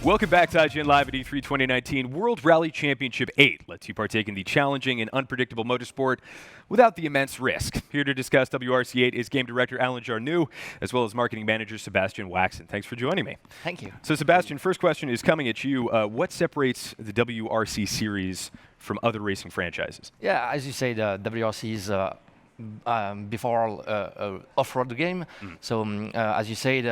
Welcome back to IGN Live at E3 2019. World Rally Championship 8 lets you partake in the challenging and unpredictable motorsport without the immense risk. Here to discuss WRC 8 is game director Alan Jarnu, as well as marketing manager Sebastian Waxen. Thanks for joining me. Thank you. So Sebastian, first question is coming at you. What separates the WRC series from other racing franchises? Yeah, as you say, the WRC is before all off-road game. So as you said,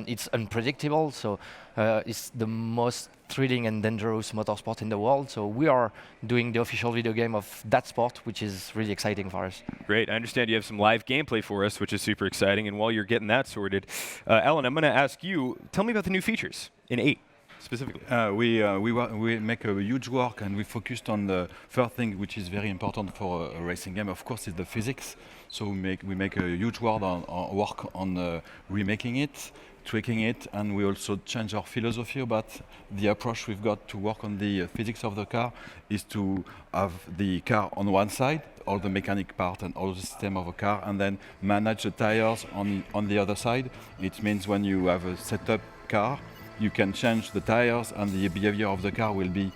it's unpredictable. So it's the most thrilling and dangerous motorsport in the world. So we are doing the official video game of that sport, which is really exciting for us. Great. I understand you have some live gameplay for us, which is super exciting. And while you're getting that sorted, Alan, I'm going to ask you, tell me about the new features in 8. Specifically? We make a huge work, and we focused on the first thing, which is very important for a racing game. Of course, is the physics. So we make a huge work on remaking it, tweaking it, and we also change our philosophy about the approach we've got to work on the physics of the car. Is to have the car on one side, all the mechanic part and all the system of a car, and then manage the tires on the other side. It means when you have a setup car, you can change the tires, and the behavior of the car will be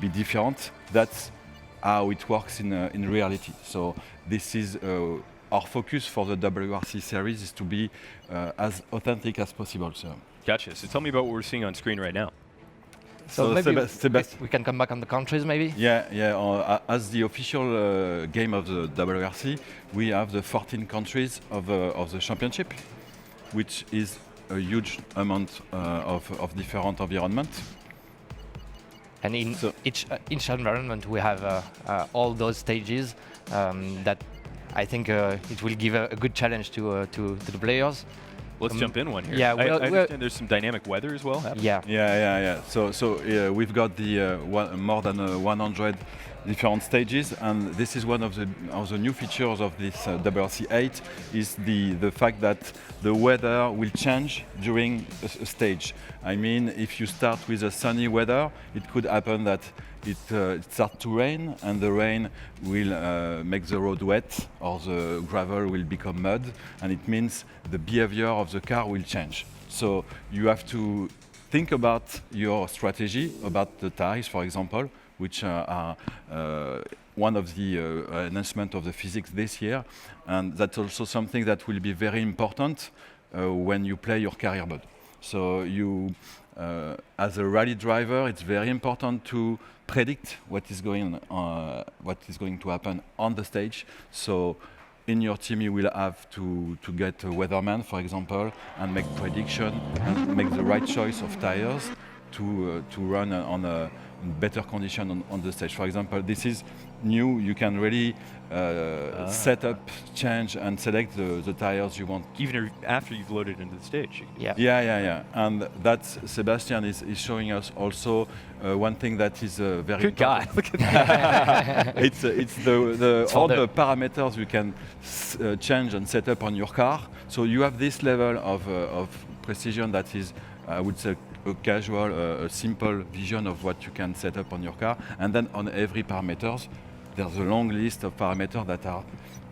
different. That's how it works in reality. So this is our focus for the WRC series, is to be as authentic as possible. So. Gotcha. So tell me about what we're seeing on screen right now. So maybe we can come back on the countries, maybe? Yeah. As the official game of the WRC, we have the 14 countries of the championship, which is a huge amount of different environments. And in each environment, we have all those stages that I think it will give a good challenge to the players. Let's jump in one here. Yeah, I understand there's some dynamic weather as well. Yeah. So we've got the more than 100 different stages, and this is one of the new features of this WRC 8 is the fact that the weather will change during a stage. I mean, if you start with a sunny weather, it could happen that it starts to rain, and the rain will make the road wet, or the gravel will become mud, and it means the behavior of the car will change. So you have to think about your strategy, about the tires, for example, which are one of the enhancements of the physics this year, and that's also something that will be very important when you play your career mode. So you, as a rally driver, it's very important to predict what is going to happen on the stage. So in your team, you will have to get a weatherman, for example, and make prediction and make the right choice of tires to run on a better condition on the stage. For example, this is new. You can really set up, change, and select the tires you want. Even after you've loaded into the stage. Yeah. And that's Sebastian is showing us also one thing that is very good guy. Look at that. It's all the parameters you can change and set up on your car. So you have this level of precision that is, I would say, a casual, a simple vision of what you can set up on your car. And then on every parameters, there's a long list of parameters that are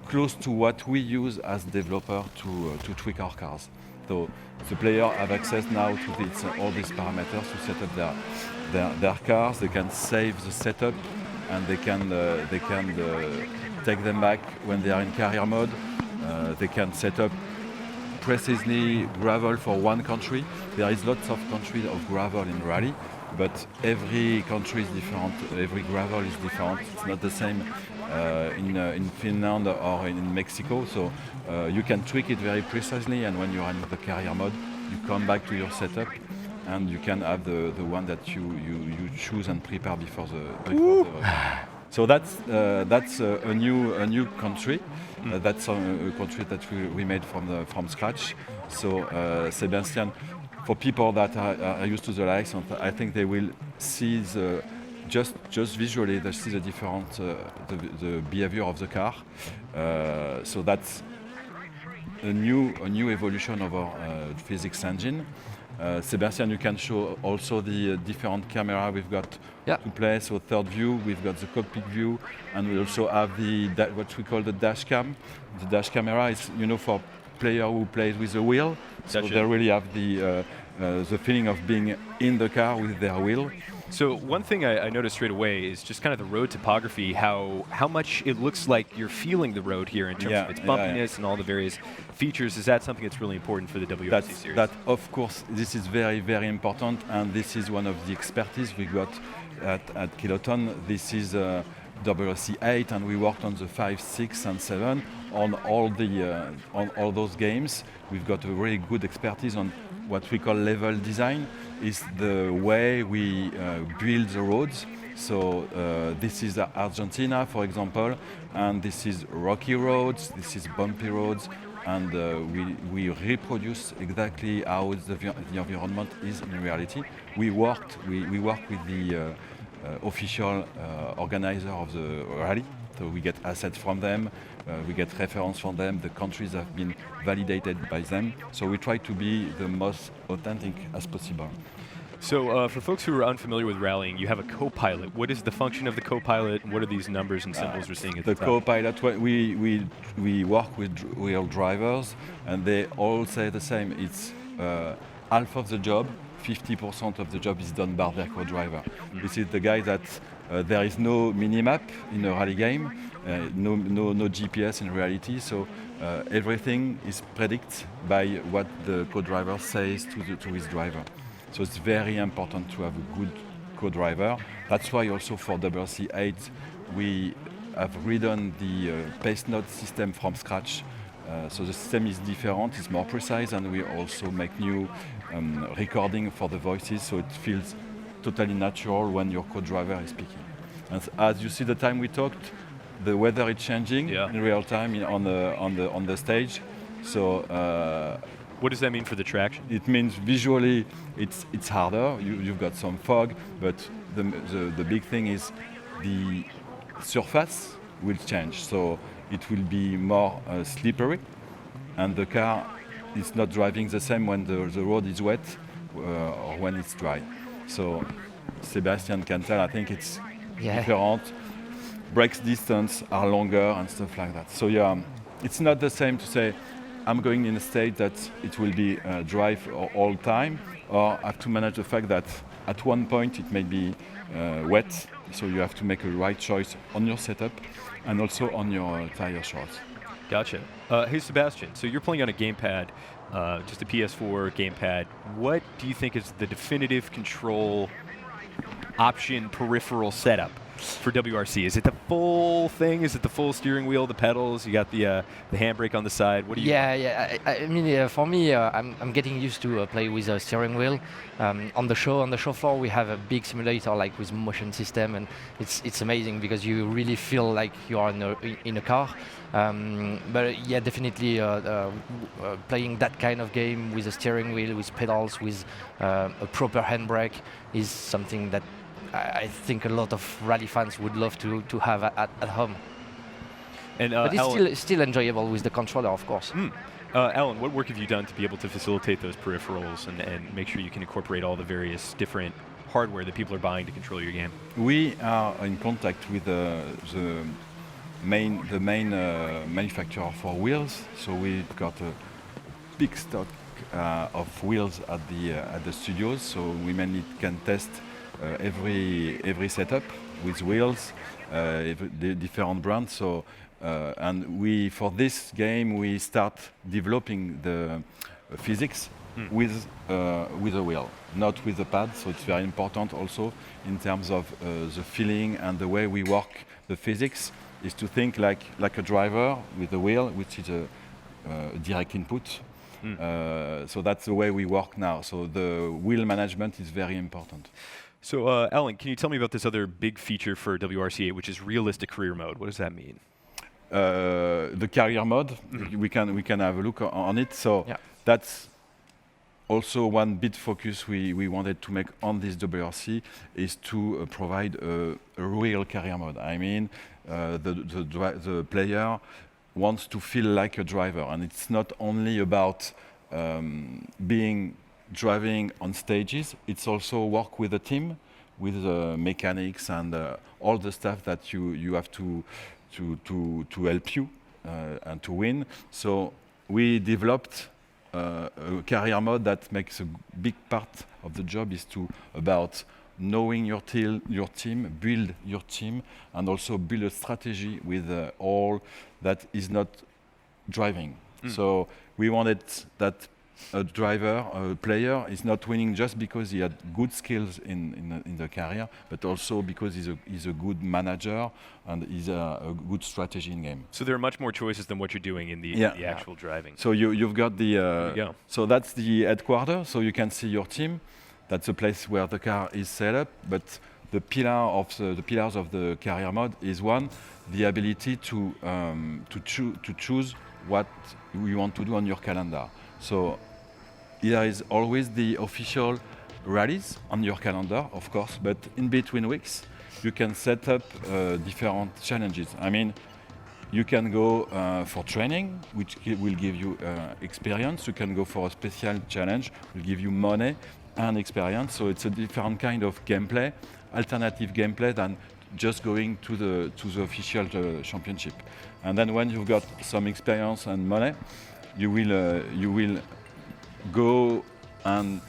close to what we use as developer to tweak our cars. So the player have access now to all these parameters to set up their cars. They can save the setup, and they can take them back when they are in career mode. They can set up precisely gravel for one country. There is lots of countries of gravel in rally, but every country is different. Every gravel is different. It's not the same in Finland or in Mexico. So you can tweak it very precisely, and when you're in the career mode, you come back to your setup, and you can have the one that you choose and prepare before the So that's a new country. That's a country that we made from scratch. So Sebastian, for people that are used to the likes, I think they will see just visually they see the different the behavior of the car. So that's a new evolution of our physics engine. Sebastian, you can show also the different camera we've got to play. So third view, we've got the cockpit view, and we also have what we call the dash cam. The dash camera is, for player who plays with the wheel. So they really have the the feeling of being in the car with their wheel. So one thing I noticed straight away is just kind of the road topography, how much it looks like you're feeling the road here in terms of its bumpiness and all the various features. Is that something that's really important for the WRC series? That, of course, this is very, very important, and this is one of the expertise we got at Kiloton. This is WRC 8, and we worked on the 5, 6, and 7 on all those games. We've got a really good expertise on what we call level design, is the way we build the roads. So this is Argentina, for example, and this is rocky roads, this is bumpy roads, and we reproduce exactly how the environment is in reality. We work with the official organizer of the rally, so we get assets from them, we get reference from them, the countries have been validated by them, so we try to be the most authentic as possible. So for folks who are unfamiliar with rallying, you have a co-pilot. What is the function of the co-pilot, and what are these numbers and symbols we're seeing at the top? The co-pilot, we work with real drivers, and they all say the same. It's half of the job, 50% of the job is done by their co-driver. This is the guy that there is no minimap in a rally game, no GPS in reality, so everything is predicted by what the co-driver says to his driver. So it's very important to have a good co-driver. That's why also for WRC 8 we have redone the pace note system from scratch. So the system is different, it's more precise, and we also make new recording for the voices, so it feels totally natural when your co-driver is speaking. And as you see the time we talked, the weather is changing in real time on the stage. So what does that mean for the traction? It means visually it's harder. You've got some fog, but the big thing is the surface will change. So it will be more slippery, and the car is not driving the same when the road is wet or when it's dry. So Sebastian can tell, I think it's different. Brakes distance are longer and stuff like that. So it's not the same to say, I'm going in a state that it will be dry all time, or I have to manage the fact that at one point it may be wet, so you have to make a right choice on your setup and also on your tire shorts. Gotcha. Hey Sebastian, so you're playing on a gamepad, just a PS4 gamepad. What do you think is the definitive control option peripheral setup for WRC? Is it the full thing? Is it the full steering wheel, the pedals? You got the handbrake on the side. What do you? I mean, for me, I'm getting used to play with a steering wheel. On the show floor, we have a big simulator like with motion system, and it's amazing because you really feel like you are in a car. But yeah, definitely playing that kind of game with a steering wheel, with pedals, with a proper handbrake is something that I think a lot of rally fans would love to have at home. And but it's still enjoyable with the controller, of course. Alan, what work have you done to be able to facilitate those peripherals and make sure you can incorporate all the various different hardware that people are buying to control your game? We are in contact with the main manufacturer for wheels. So we've got a big stock of wheels at the studios. So we mainly can test every setup with wheels, the different brands. So and for this game we start developing the physics with a wheel, not with a pad. So it's very important also in terms of the feeling and the way we work the physics is to think like a driver with a wheel, which is a direct input. So that's the way we work now. So the wheel management is very important. So, Alan, can you tell me about this other big feature for WRC8, which is realistic career mode? What does that mean? The career mode, we can have a look on it. So that's also one big focus we wanted to make on this WRC is to provide a real career mode. I mean, the player wants to feel like a driver, and it's not only about driving on stages. It's also work with a team, with mechanics and all the stuff that you have to help you and to win. So we developed a career mode that makes a big part of the job is about knowing your team, build your team, and also build a strategy with all that is not driving. So we wanted that a driver, a player, is not winning just because he had good skills in the career, but also because he's a good manager and he's a good strategy in game. So there are much more choices than what you're doing in the actual driving. So you've got the. There you go. So that's the headquarters. So you can see your team. That's the place where the car is set up. But the pillars of the career mode is one, the ability to choose what you want to do on your calendar. So there is always the official rallies on your calendar, of course, but in between weeks, you can set up different challenges. I mean, you can go for training, which will give you experience. You can go for a special challenge, will give you money and experience. So it's a different kind of gameplay, alternative gameplay than just going to the official championship. And then when you've got some experience and money, you will go and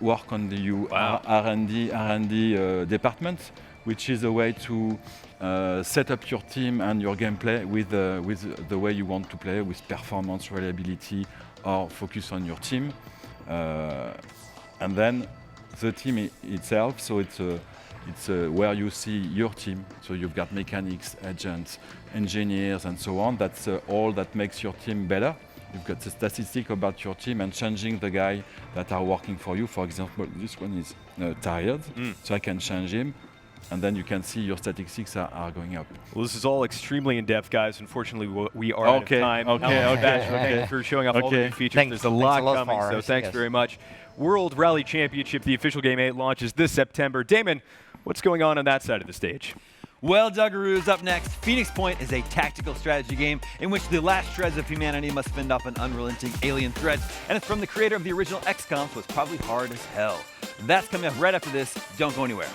work on the R&D department, which is a way to set up your team and your gameplay with the way you want to play, with performance, reliability, or focus on your team. And then the team itself, so it's where you see your team. So you've got mechanics, agents, engineers, and so on. That's all that makes your team better. You've got the statistic about your team and changing the guy that are working for you. For example, this one is tired, so I can change him. And then you can see your statistics are going up. Well, this is all extremely in-depth, guys. Unfortunately, we are out of time. Thank you for showing off all the new features. There's a lot coming, so thanks very much. World Rally Championship, the official Game 8 launches this September. Damon, what's going on that side of the stage? Well, Dungaroos, up next. Phoenix Point is a tactical strategy game in which the last shreds of humanity must fend off an unrelenting alien threat. And it's from the creator of the original XCOM, so it's probably hard as hell. That's coming up right after this. Don't go anywhere.